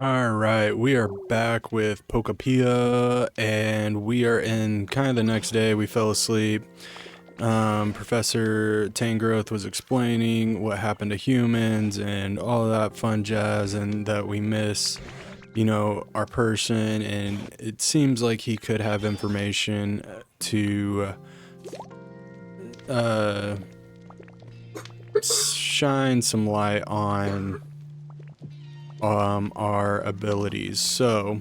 All right, we are back with Pokopia, and we are in kind of the next day. We fell asleep. Professor Tengrowth was explaining what happened to humans and all of that fun jazz, and that we miss, our person. And it seems like he could have information to uh, shine some light on our abilities. So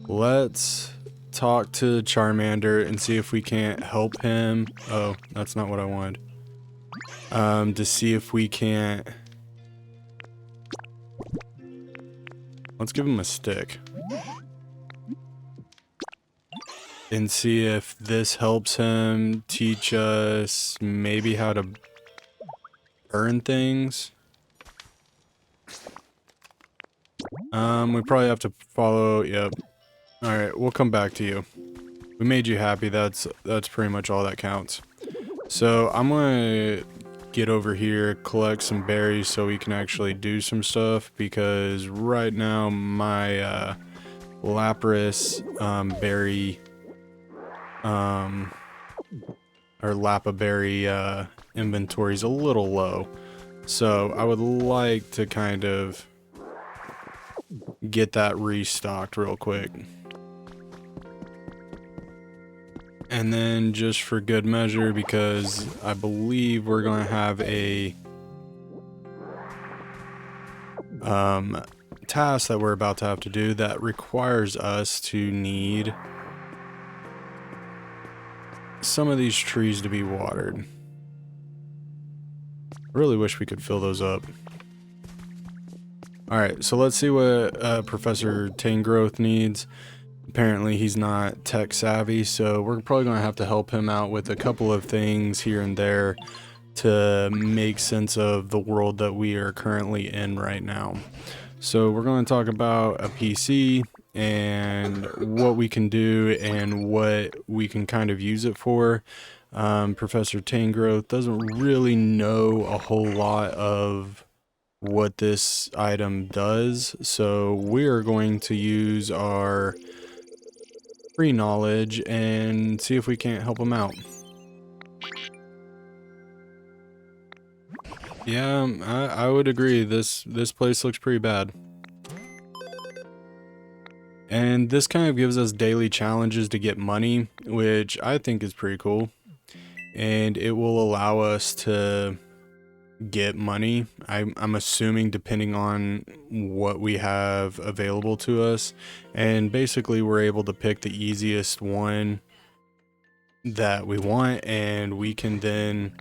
let's talk to Charmander and see if we can't help him. Oh, that's not what I wanted. To see if we can't. Let's give him a stick and see if this helps him teach us maybe how to burn things. We probably have to follow. Yep. All right, we'll come back to you. We made you happy. That's pretty much all that counts. So I'm gonna get over here, collect some berries so we can actually do some stuff, because right now my Lapras berry or Lappa berry inventory is a little low. So I would like to kind of get that restocked real quick. And then just for good measure, because I believe we're going to have a task that we're about to have to do that requires us to need some of these trees to be watered. I really wish we could fill those up. Alright, so let's see what Professor Tengrowth needs. Apparently he's not tech savvy, so we're probably going to have to help him out with a couple of things here and there to make sense of the world that we are currently in right now. So we're going to talk about a PC and what we can do and what we can kind of use it for. Professor Tengrowth doesn't really know a whole lot of what this item does, so we're going to use our free knowledge and see if we can't help him out. Yeah, I would agree. This place looks pretty bad. And this kind of gives us daily challenges to get money, which I think is pretty cool. And it will allow us to get money. I'm assuming depending on what we have available to us. And basically we're able to pick the easiest one that we want, and we can then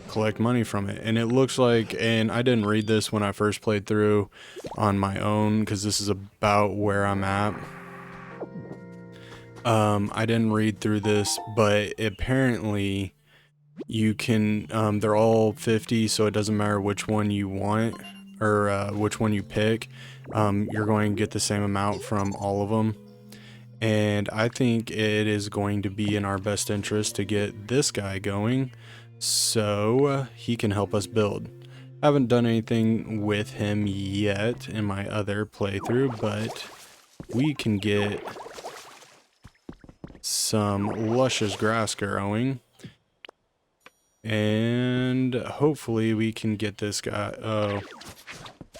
collect money from it. And it looks like, and I didn't read this when I first played through on my own because this is about where I'm at. I didn't read through this, but apparently you can, they're all 50, so it doesn't matter which one you want or which one you pick. You're going to get the same amount from all of them. And I think it is going to be in our best interest to get this guy going so he can help us build. Haven't done anything with him yet in my other playthrough, but we can get some luscious grass growing. And hopefully we can get this guy. Oh,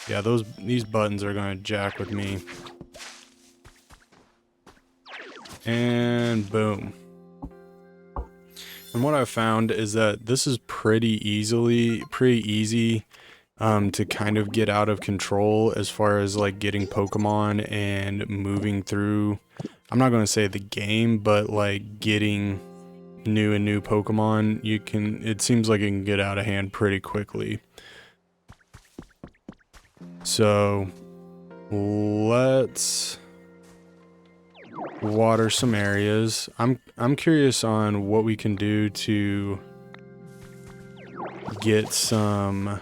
yeah, these buttons are going to jack with me. And boom. And what I found is that this is pretty easy to kind of get out of control as far as like getting Pokemon and moving through. I'm not going to say the game, but like getting new Pokemon. It seems like it can get out of hand pretty quickly. So let's water some areas. I'm curious on what we can do to get the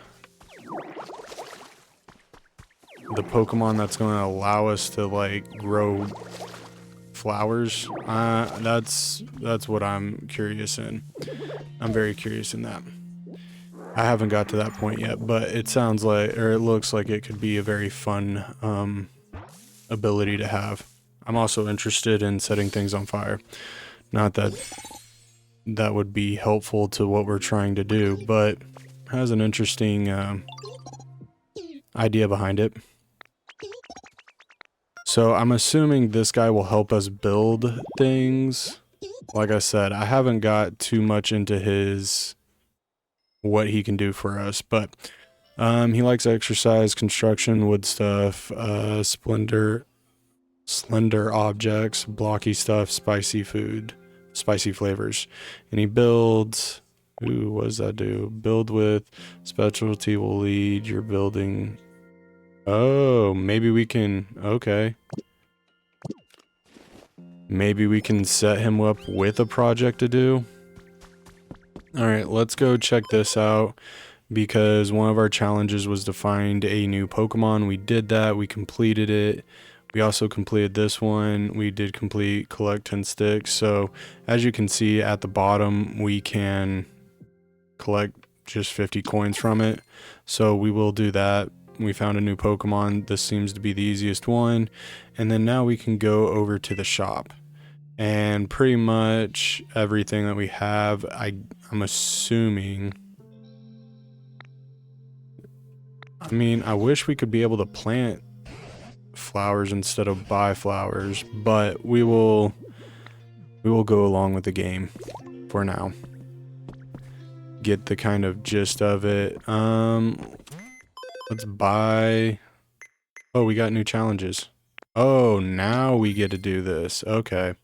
Pokemon that's going to allow us to like grow flowers. That's what I'm curious in. I'm very curious in that. I haven't got to that point yet, but it sounds like, or it looks like it could be a very fun ability to have. I'm also interested in setting things on fire. Not that that would be helpful to what we're trying to do, but has an interesting idea behind it. So I'm assuming this guy will help us build things. Like I said, I haven't got too much into what he can do for us, but he likes exercise, construction, wood stuff, slender objects, blocky stuff, spicy food, spicy flavors. And he builds, ooh, what does that do? Build with specialty will lead your building. Oh, maybe we can, okay. Maybe we can set him up with a project to do. All right, let's go check this out because one of our challenges was to find a new Pokemon. We did that, we completed it. We also completed this one. We did complete collect 10 sticks. So as you can see at the bottom, we can collect just 50 coins from it. So we will do that. We found a new Pokemon. This seems to be the easiest one. And then now we can go over to the shop. And pretty much everything that we have, I'm assuming. I mean, I wish we could be able to plant flowers instead of buy flowers, but we will go along with the game for now. Get the kind of gist of it. Let's buy. Oh, we got new challenges. Oh, now we get to do this. Okay.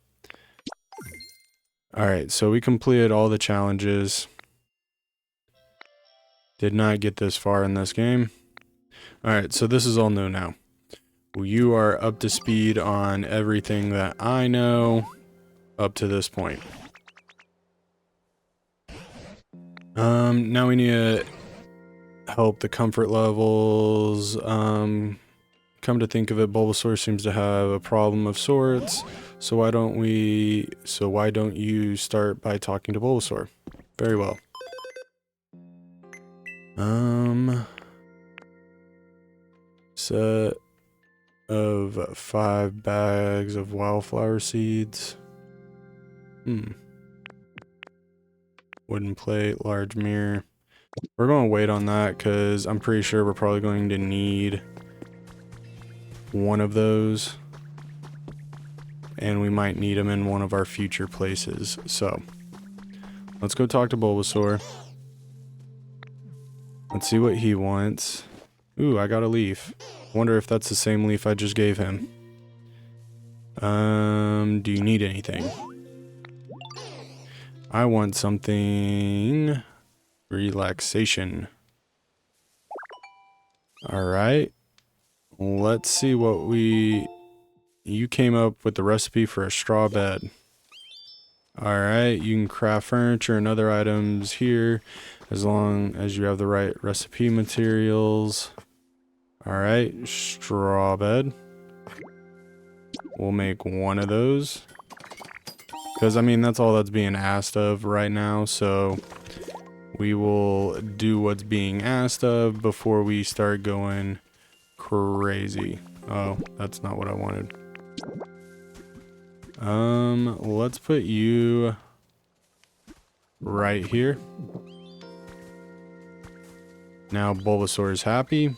All right, so we completed all the challenges. Did not get this far in this game. All right, so this is all new now. You are up to speed on everything that I know up to this point. Now we need to help the comfort levels. Come to think of it, Bulbasaur seems to have a problem of sorts. So why don't you start by talking to Bulbasaur? Very well. Set of 5 bags of wildflower seeds. Wooden plate, large mirror. We're going to wait on that because I'm pretty sure we're probably going to need one of those. And we might need them in one of our future places. So, let's go talk to Bulbasaur. Let's see what he wants. Ooh, I got a leaf. Wonder if that's the same leaf I just gave him. Do you need anything? I want something. Relaxation. Alright. Let's see what you came up with the recipe for a straw bed. Alright, you can craft furniture and other items here as long as you have the right recipe materials. Alright, straw bed. We'll make one of those. Because, I mean, that's all that's being asked of right now, so we will do what's being asked of before we start going crazy. Oh, that's not what I wanted. Let's put you right here. Now Bulbasaur is happy.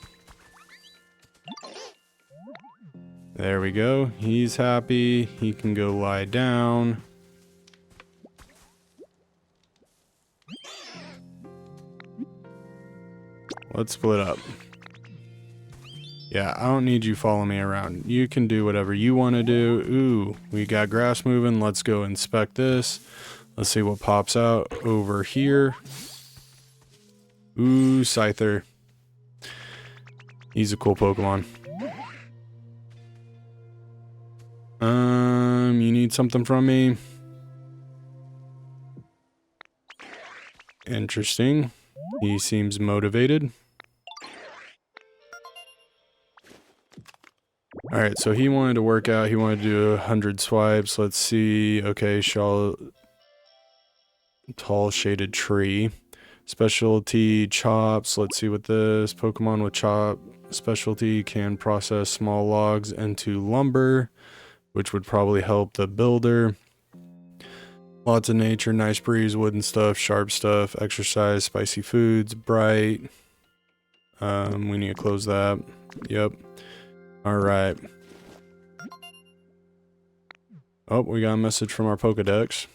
There we go. He's happy. He can go lie down. Let's split up. Yeah, I don't need you following me around. You can do whatever you want to do. Ooh, we got grass moving. Let's go inspect this. Let's see what pops out over here. Ooh, Scyther. He's a cool Pokemon. You need something from me? Interesting. He seems motivated. Alright, so he wanted to work out. He wanted to do 100 swipes. Let's see. Okay, tall shaded tree. Specialty chops. Let's see what this Pokemon with chop specialty can process small logs into lumber, which would probably help the builder. Lots of nature, nice breeze, wooden stuff, sharp stuff, exercise, spicy foods, bright. We need to close that. Yep. Alright. Oh, we got a message from our Pokedex.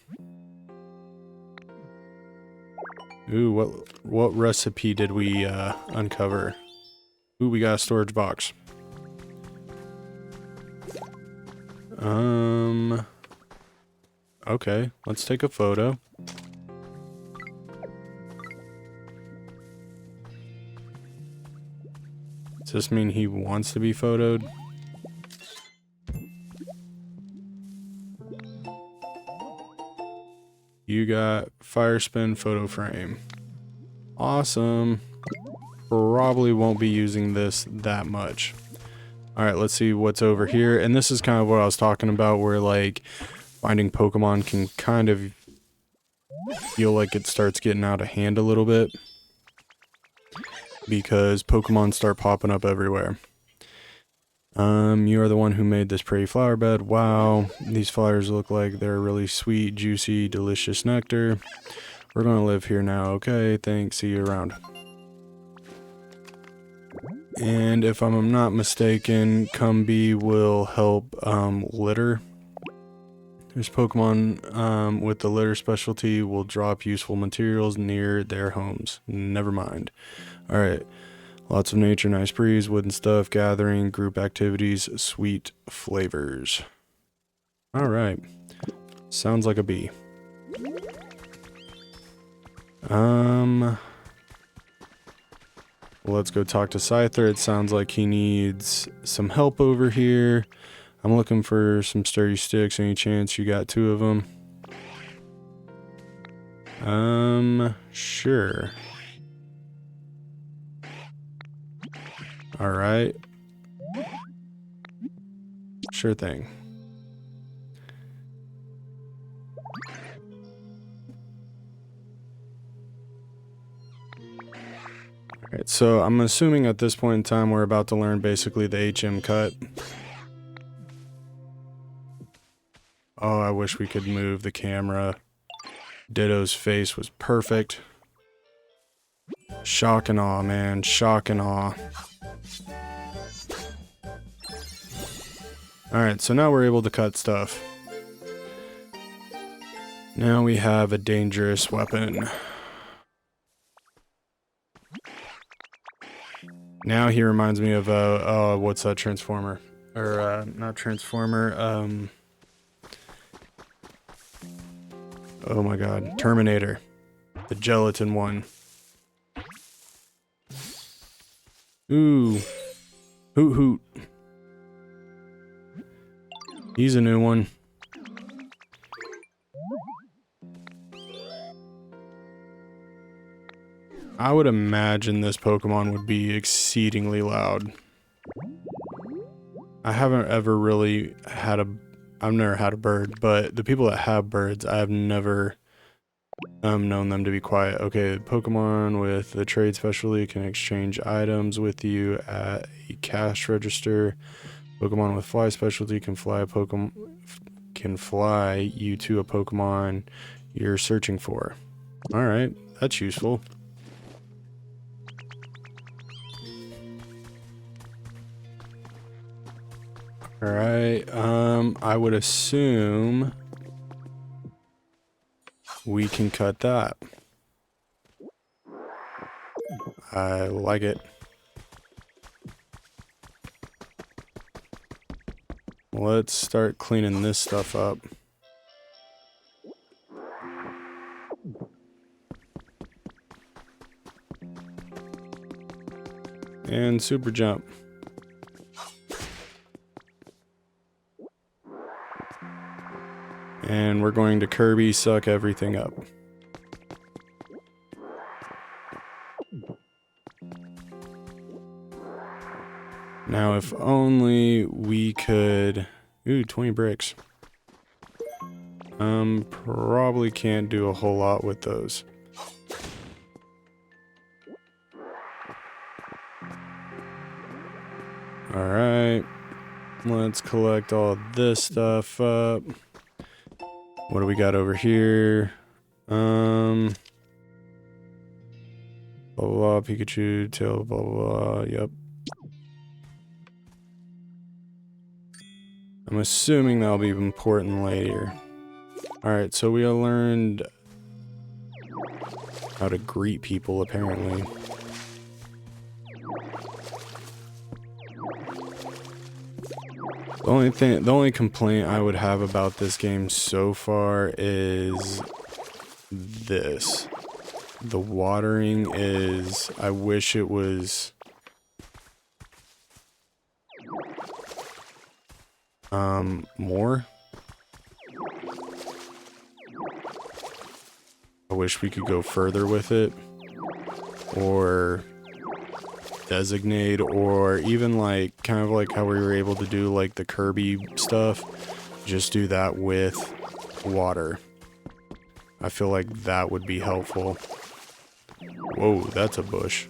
Ooh, what recipe did we uncover? Ooh, we got a storage box. Okay, let's take a photo. Does this mean he wants to be photoed? You got fire spin photo frame. Awesome. Probably won't be using this that much. Alright, let's see what's over here. And this is kind of what I was talking about, where like finding Pokemon can kind of feel like it starts getting out of hand a little bit, because Pokemon start popping up everywhere. You are the one who made this pretty flower bed. Wow, these flowers look like they're really sweet, juicy, delicious nectar. We're gonna live here now. Okay, thanks. See you around. And if I'm not mistaken, Cumby will help litter. There's Pokemon with the litter specialty will drop useful materials near their homes. Never mind. Alright. Lots of nature, nice breeze, wooden stuff, gathering, group activities, sweet flavors. Alright. Sounds like a bee. Let's go talk to Scyther. It sounds like he needs some help over here. I'm looking for some sturdy sticks. Any chance you got 2 of them? Sure. Alright. Sure thing. Alright, so I'm assuming at this point in time we're about to learn basically the HM cut. Oh, I wish we could move the camera. Ditto's face was perfect. Shock and awe, man. Shock and awe. Alright, so now we're able to cut stuff. Now we have a dangerous weapon. Now he reminds me of, what's that Transformer? Or, not Transformer, oh my god, Terminator. The gelatin one. Ooh. Hoot hoot. He's a new one. I would imagine this Pokemon would be exceedingly loud. I haven't ever really had I've never had a bird, but the people that have birds, I have never known them to be quiet. Okay, Pokemon with the trade specialty can exchange items with you at a cash register. Pokemon with fly specialty can fly you to a Pokemon you're searching for. All right, that's useful. Alright, I would assume we can cut that. I like it. Let's start cleaning this stuff up. And super jump. And we're going to Kirby suck everything up. Now if only we could... Ooh, 20 bricks. Probably can't do a whole lot with those. Alright. Let's collect all this stuff up. What do we got over here? Blah, blah, blah, Pikachu, tail, blah, blah, blah, yep. I'm assuming that'll be important later. Alright, so we learned how to greet people, apparently. The only complaint I would have about this game so far is this. The watering is, I wish it was more. I wish we could go further with it, or designate, or even like kind of like how we were able to do like the Kirby stuff, just do that with water. I feel like that would be helpful. Whoa, that's a bush.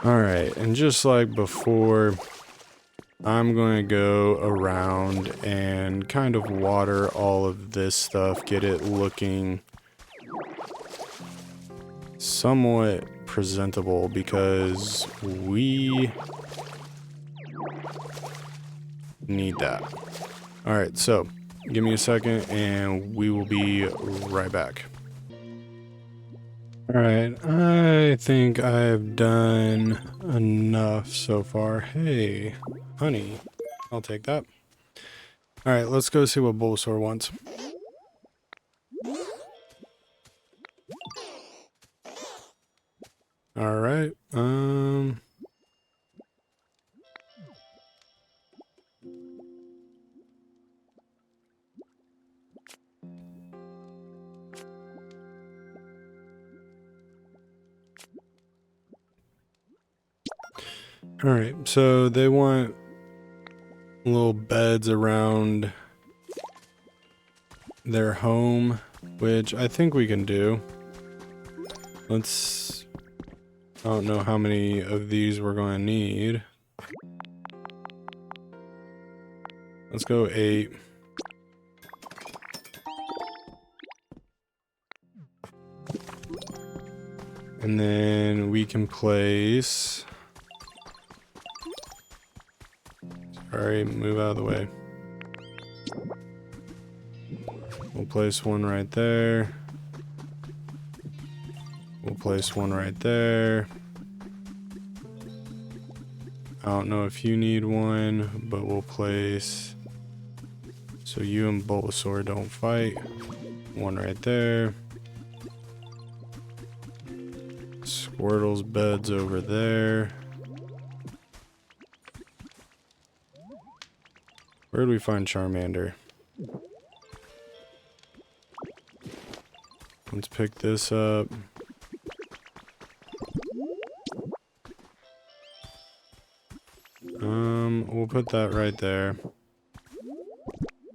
Alright, and just like before, I'm going to go around and kind of water all of this stuff, get it looking somewhat presentable, because we need that. Alright, so give me a second and we will be right back. Alright, I think I've done enough so far. Hey, honey, I'll take that. Alright, let's go see what Bulbasaur wants. Alright, Alright, so they want little beds around their home, which I think we can do. Let's... I don't know how many of these we're going to need. Let's go 8. And then we can place... Sorry, move out of the way. We'll place one right there. We'll place one right there. I don't know if you need one, but we'll place... So you and Bulbasaur don't fight. One right there. Squirtle's bed's over there. Where do we find Charmander? Let's pick this up. We'll put that right there.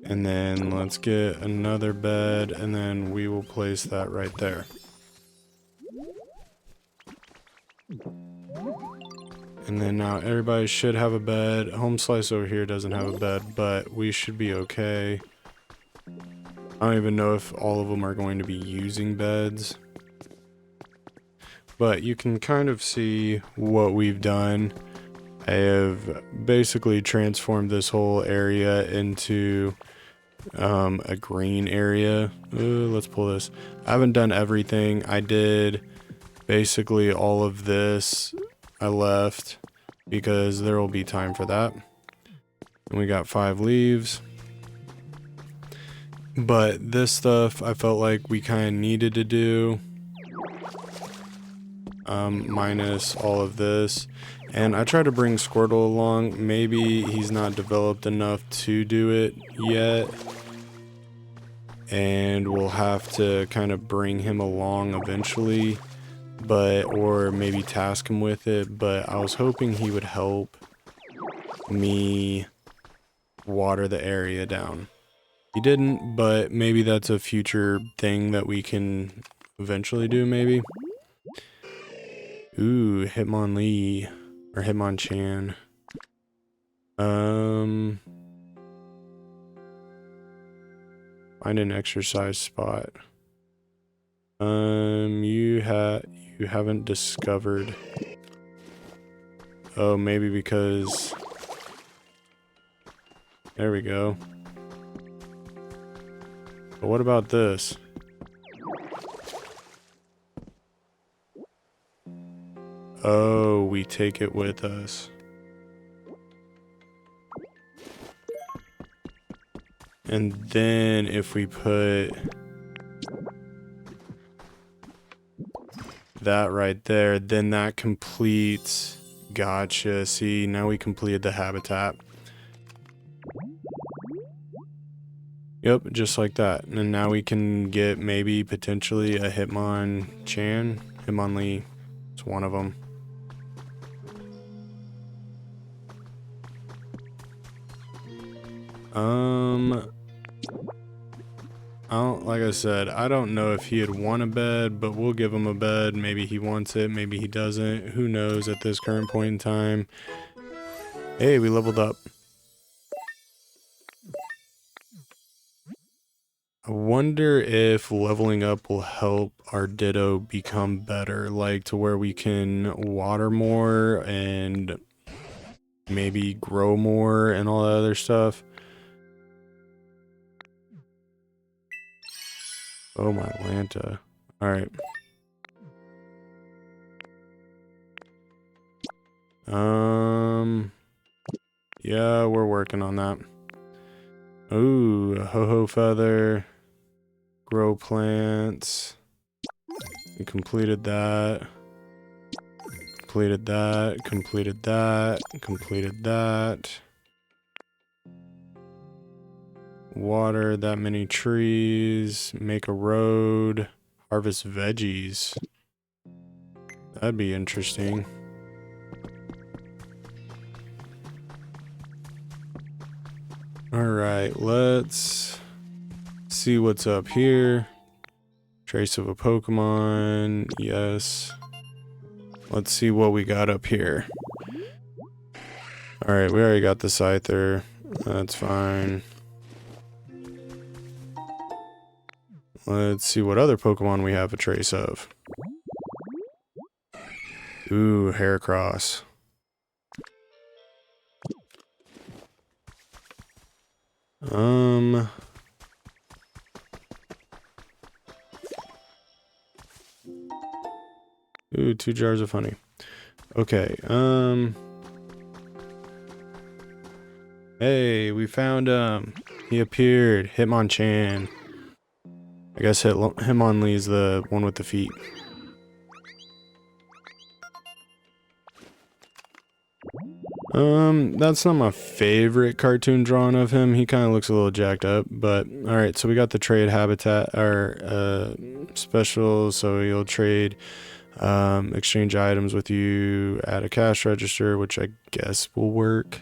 And then let's get another bed, and then we will place that right there. And then now everybody should have a bed. Home Slice over here doesn't have a bed, but we should be okay. I don't even know if all of them are going to be using beds. But you can kind of see what we've done. I have basically transformed this whole area into a green area. Let's pull this. I haven't done everything. I did basically all of this. I left because there will be time for that. And we got 5 leaves. But this stuff I felt like we kind of needed to do. Minus all of this. And I tried to bring Squirtle along. Maybe he's not developed enough to do it yet. And we'll have to kind of bring him along eventually. Or maybe task him with it. But I was hoping he would help me water the area down. He didn't, but maybe that's a future thing that we can eventually do, maybe. Ooh, Hitmonlee. Or Hitmonchan. Find an exercise spot. You haven't discovered. Oh, maybe because... There we go. But what about this? Oh, we take it with us. And then if we put that right there, then that completes. Gotcha. See, now we completed the habitat. Yep, just like that. And now we can get maybe potentially a Hitmonchan. Hitmonlee. It's one of them. Like I said, I don't know if he'd want a bed, but we'll give him a bed. Maybe he wants it, maybe he doesn't. Who knows at this current point in time. Hey, we leveled up. I wonder if leveling up will help our Ditto become better, like to where we can water more and maybe grow more and all that other stuff. Oh my Lanta. Alright. Yeah, we're working on that. Ooh, a ho-ho feather. Grow plants. We completed that. Completed that. Completed that. Completed that. Water that many trees. Make a road. Harvest veggies. That'd be interesting. Alright, let's see what's up here. Trace of a Pokemon. Yes. Let's see what we got up here. Alright, we already got the Scyther. That's fine. Let's see what other Pokemon we have a trace of. Ooh, Heracross. Ooh, 2 jars of honey. Okay, hey, we found, he appeared. Hitmonchan. I guess Hitmonlee's the one with the feet. That's not my favorite cartoon drawing of him. He kind of looks a little jacked up, but alright, so we got the trade habitat, or, special, so you'll trade, exchange items with you at a cash register, which I guess will work.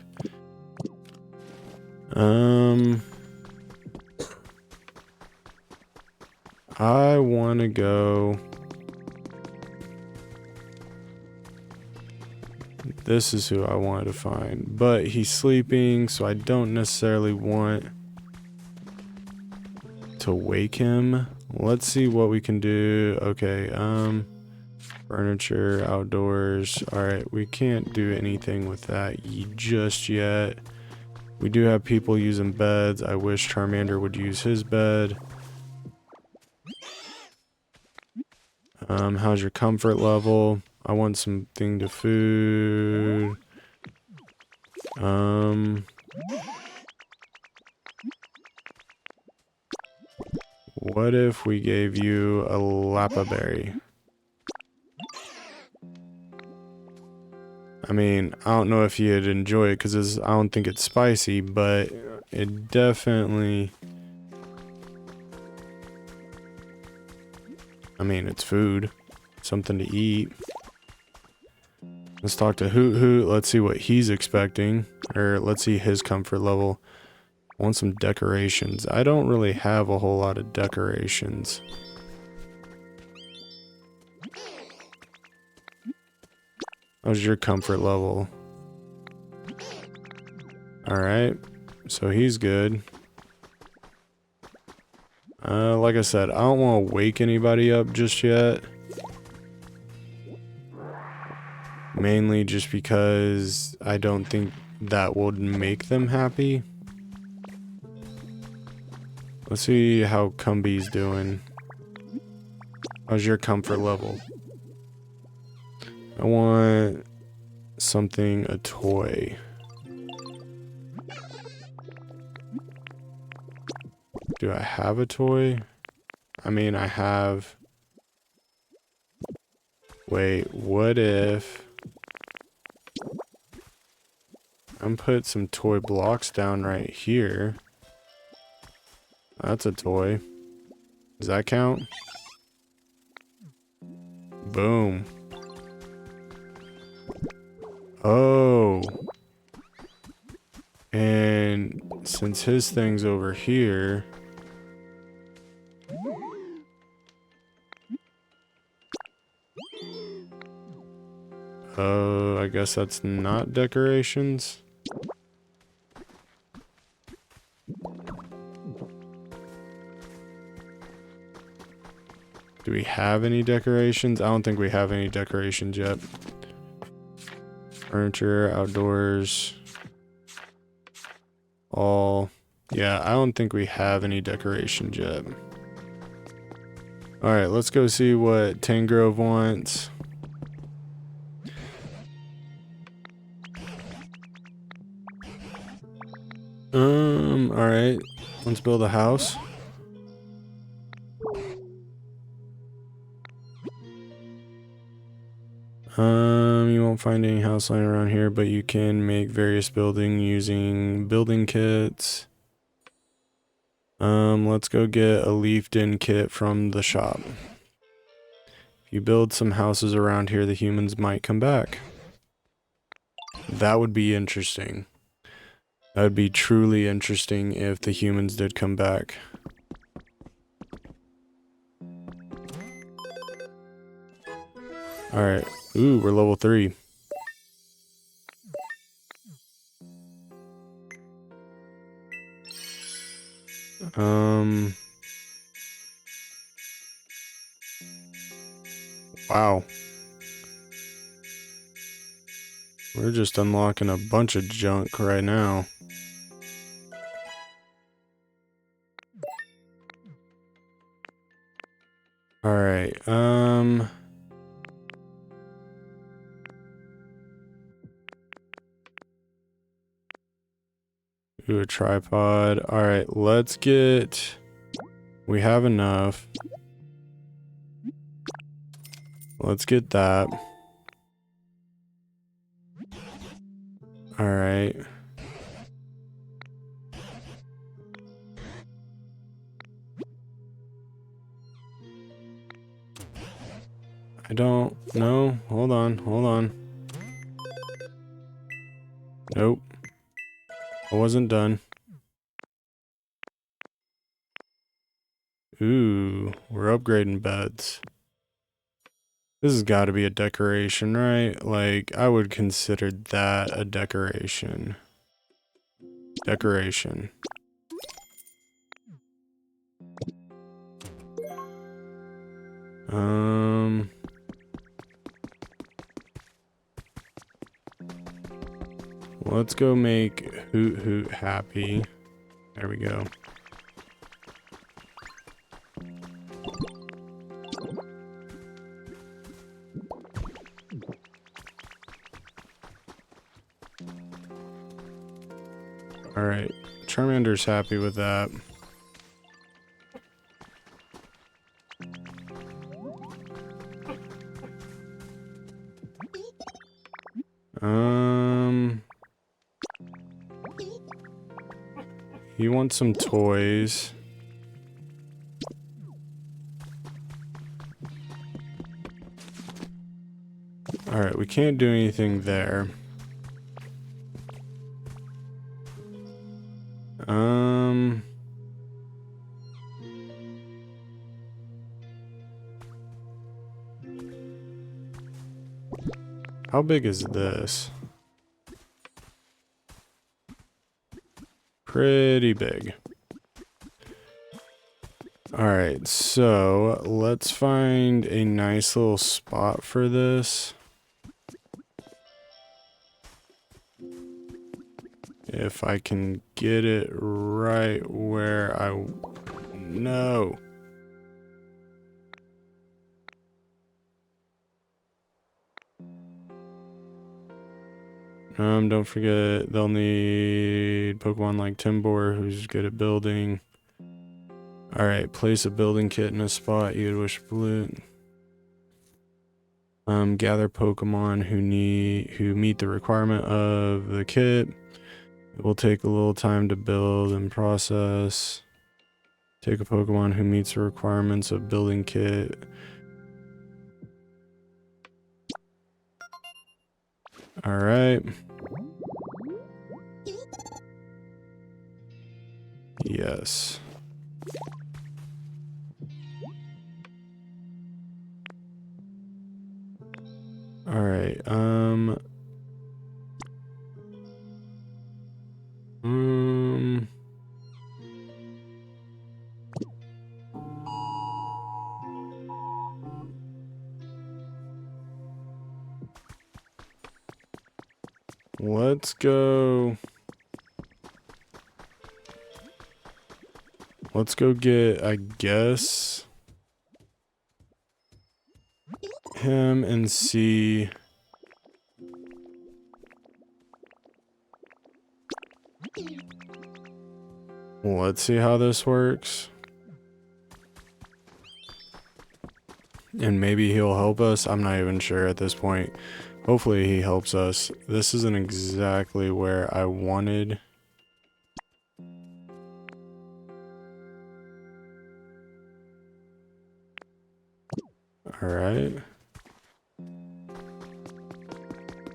I want to go. This is who I wanted to find, but he's sleeping, so I don't necessarily want to wake him. Let's see what we can do. Okay, furniture, outdoors. Alright, we can't do anything with that just yet. We do have people using beds. I wish Charmander would use his bed. How's your comfort level? I want something to food. What if we gave you a Lappa berry? I mean, I don't know if you'd enjoy it because I don't think it's spicy, but it definitely... I mean, it's food. Something to eat. Let's talk to Hoot Hoot. Let's see what he's expecting. Or let's see his comfort level. I want some decorations. I don't really have a whole lot of decorations. How's your comfort level? Alright, so he's good. Like I said, I don't want to wake anybody up just yet. Mainly just because I don't think that would make them happy. Let's see how Cumby's doing. How's your comfort level? I want something, a toy. Do I have a toy? I mean, I have... Wait, what if... I'm put some toy blocks down right here. That's a toy. Does that count? Boom. Oh. And since his thing's over here... Oh, I guess that's not decorations. Do we have any decorations? I don't think we have any decorations yet. Furniture, outdoors. All. Yeah, I don't think we have any decorations yet. Alright, let's go see what Tengrowth wants. Alright. Let's build a house. You won't find any house line around here, but you can make various building using building kits. Let's go get a leafed in kit from the shop. If you build some houses around here, the humans might come back. That would be interesting. That would be truly interesting if the humans did come back. Alright. Ooh, we're level 3. Wow. We're just unlocking a bunch of junk right now. Alright, do a tripod. Alright, let's get... We have enough. Let's get that. Alright. I don't know. Hold on, hold on. Nope. I wasn't done. Ooh, we're upgrading beds. This has got to be a decoration, right? Like, I would consider that a decoration. Decoration. Let's go make Hoot Hoot happy. There we go. Alright, Charmander's happy with that. You want some toys. Alright, we can't do anything there. How big is this? Pretty big. Alright, so let's find a nice little spot for this. If I can get it right where I... No. Don't forget, they'll need Pokemon like Timbor, who's good at building. Alright, place a building kit in a spot you would wish to loot. Gather Pokemon who meet the requirement of the kit. It will take a little time to build and process. Take a Pokemon who meets the requirements of building kit. Alright. Yes. Alright, let's go. Let's go get, I guess, him and see. Let's see how this works. And maybe he'll help us. I'm not even sure at this point. Hopefully he helps us. This isn't exactly where I wanted. Alright.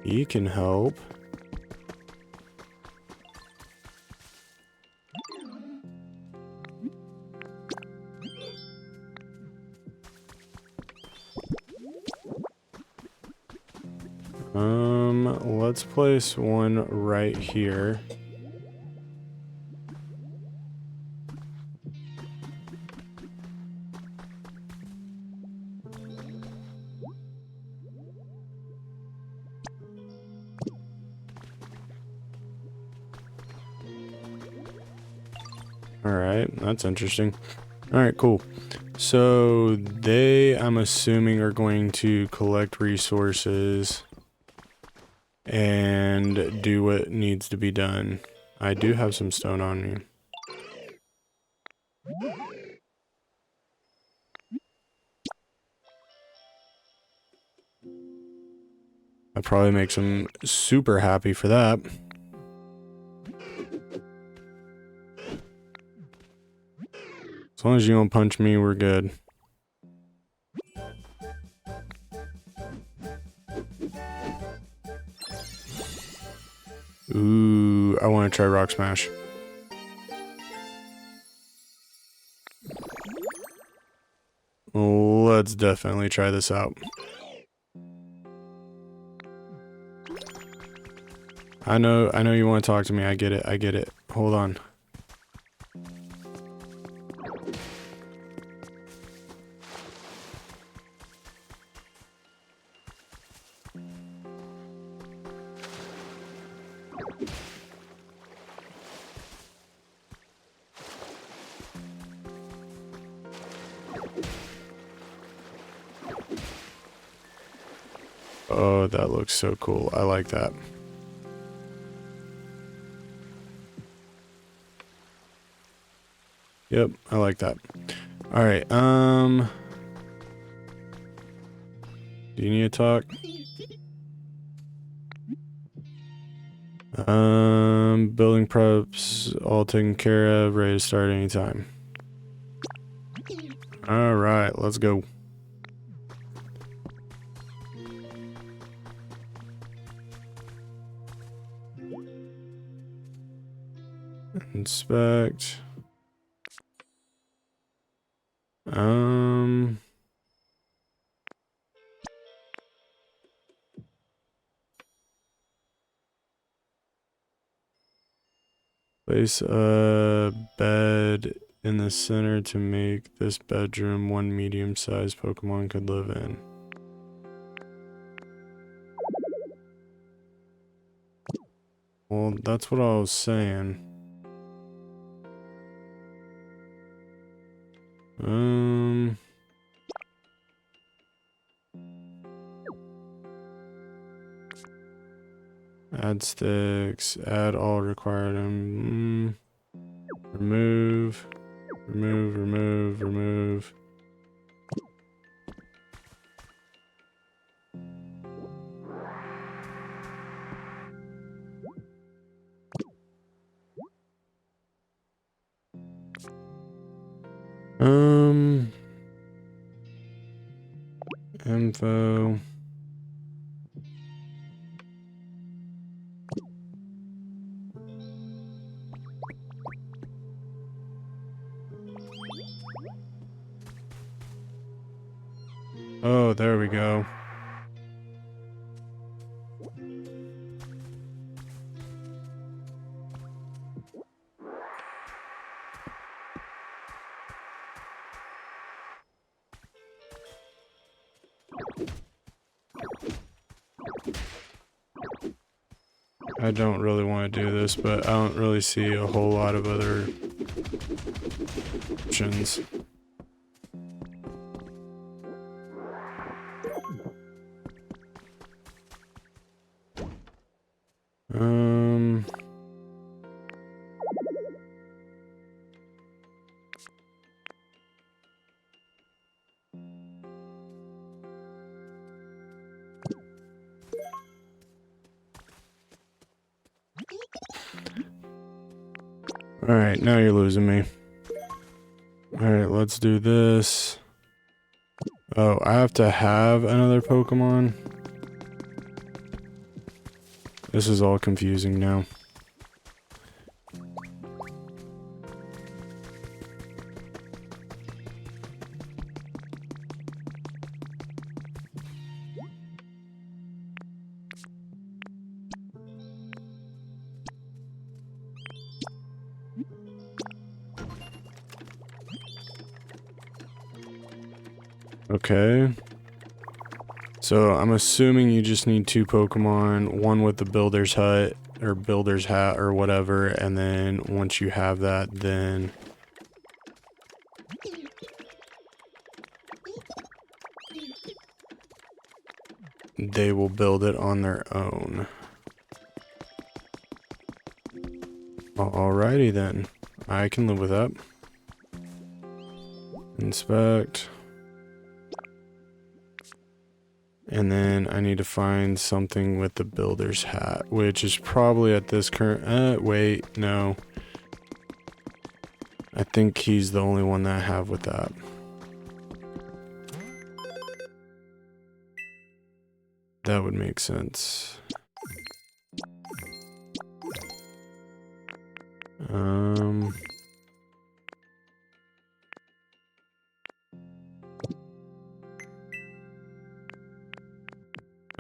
He can help. Let's place one right here. Alright, that's interesting. Alright, cool. So they, I'm assuming, are going to collect resources and do what needs to be done. I do have some stone on me. That probably makes them super happy for that. As long as you don't punch me, we're good. Ooh, I want to try Rock Smash. Let's definitely try this out. I know you want to talk to me. I get it. Hold on. Oh, that looks so cool. I like that. Yep, I like that. All right, do you need to talk? Building preps all taken care of, ready to start anytime. All right, let's go. Inspect. Place a bed in the center to make this bedroom one medium-sized Pokemon could live in. Well, that's what I was saying. Add sticks, add all required, remove. Info. Oh, there we go. I don't really want to do this, but I don't really see a whole lot of other options. Alright, now you're losing me. Alright, let's do this. Oh, I have to have another Pokemon? This is all confusing now. Okay. So I'm assuming you just need 2 Pokemon, one with the builder's hut or builder's hat or whatever, and then once you have that, then they will build it on their own. Alrighty then. I can live with that. Inspect. And then I need to find something with the builder's hat, which is probably at this current, wait, no. I think he's the only one that I have with that. That would make sense.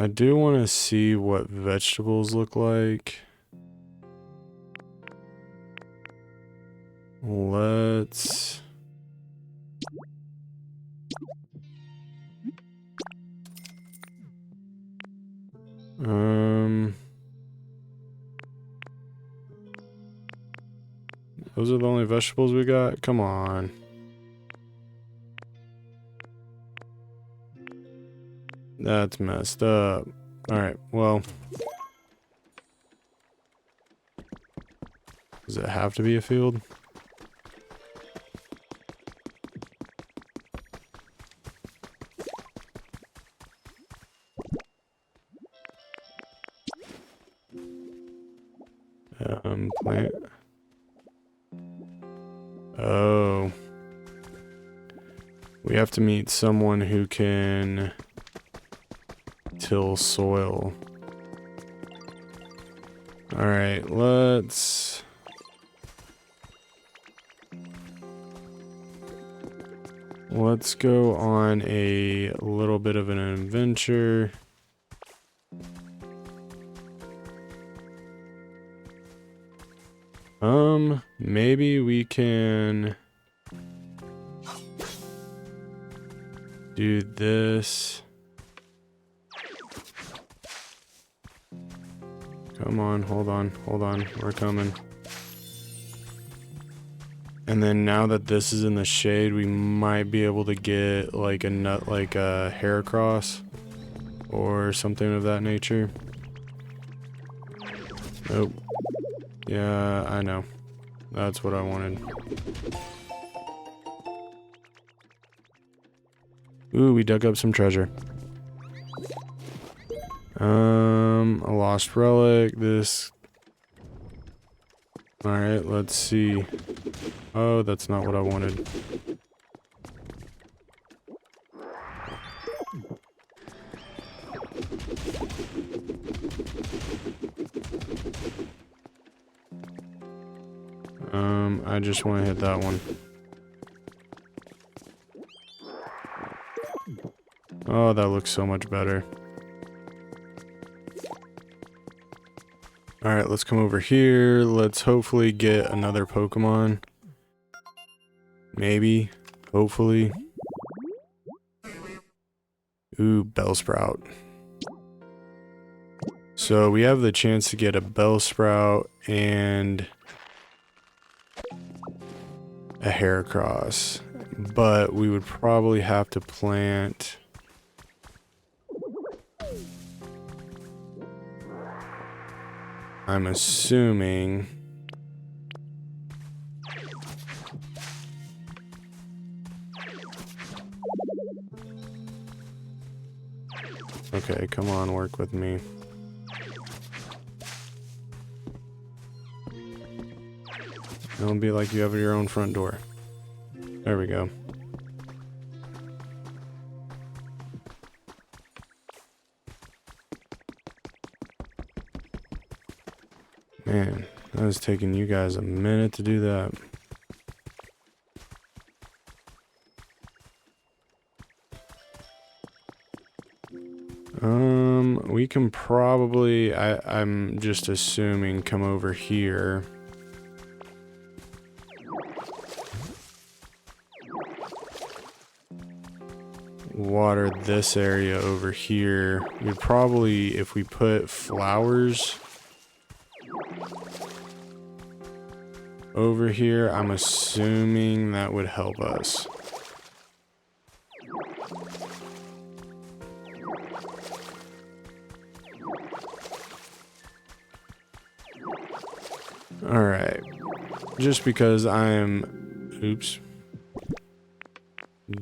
I do want to see what vegetables look like. Let's... Those are the only vegetables we got? Come on. That's messed up. Alright, well. Does it have to be a field? Plant. Oh. We have to meet someone who can till soil. Alright, let's go on a little bit of an adventure. Maybe we can do this. Come on, hold on, we're coming. And then now that this is in the shade, we might be able to get like a nut, like a hair cross or something of that nature. Nope. Yeah, I know. That's what I wanted. Ooh, we dug up some treasure. A lost relic. This. Alright, let's see. Oh, that's not what I wanted. I just want to hit that one. Oh, that looks so much better. Alright, let's come over here. Let's hopefully get another Pokemon. Maybe. Hopefully. Ooh, Bellsprout. So we have the chance to get a Bellsprout and a Heracross. But we would probably have to plant... I'm assuming... Okay, come on, work with me. Don't be like you have your own front door. There we go. Man, that was taking you guys a minute to do that. We can probably, I'm just assuming, come over here. Water this area over here. We'd probably, if we put flowers over here, I'm assuming that would help us. Alright. Just because oops.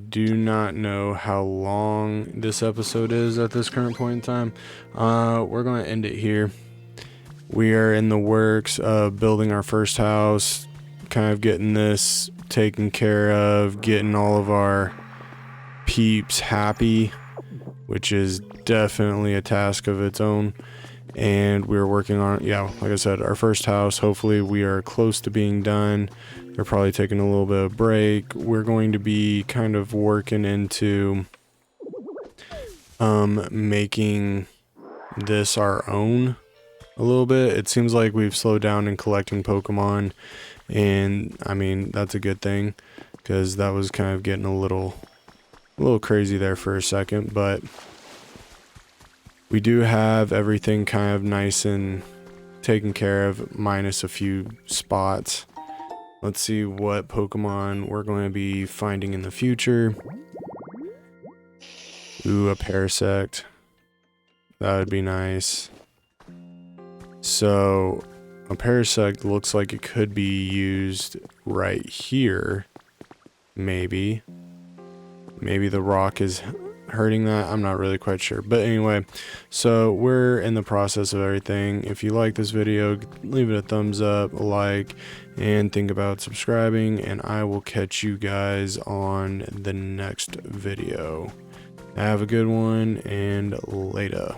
Do not know how long this episode is at this current point in time. We're going to end it here. We are in the works of building our first house, kind of getting this taken care of, getting all of our peeps happy, which is definitely a task of its own. And we're working on, yeah, like I said, our first house. Hopefully we are close to being done. They're probably taking a little bit of break. We're going to be kind of working into making this our own a little bit. It seems like we've slowed down in collecting Pokemon, and I mean, that's a good thing, because that was kind of getting a little crazy there for a second. But we do have everything kind of nice and taken care of, minus a few spots. Let's see what Pokemon we're going to be finding in the future. Ooh, a Parasect. That would be nice. So, a Parasect looks like it could be used right here. Maybe. Maybe the rock is hurting that. I'm not really quite sure. But anyway, so we're in the process of everything. If you like this video, leave it a thumbs up, a like, and think about subscribing. And I will catch you guys on the next video. Have a good one, and later.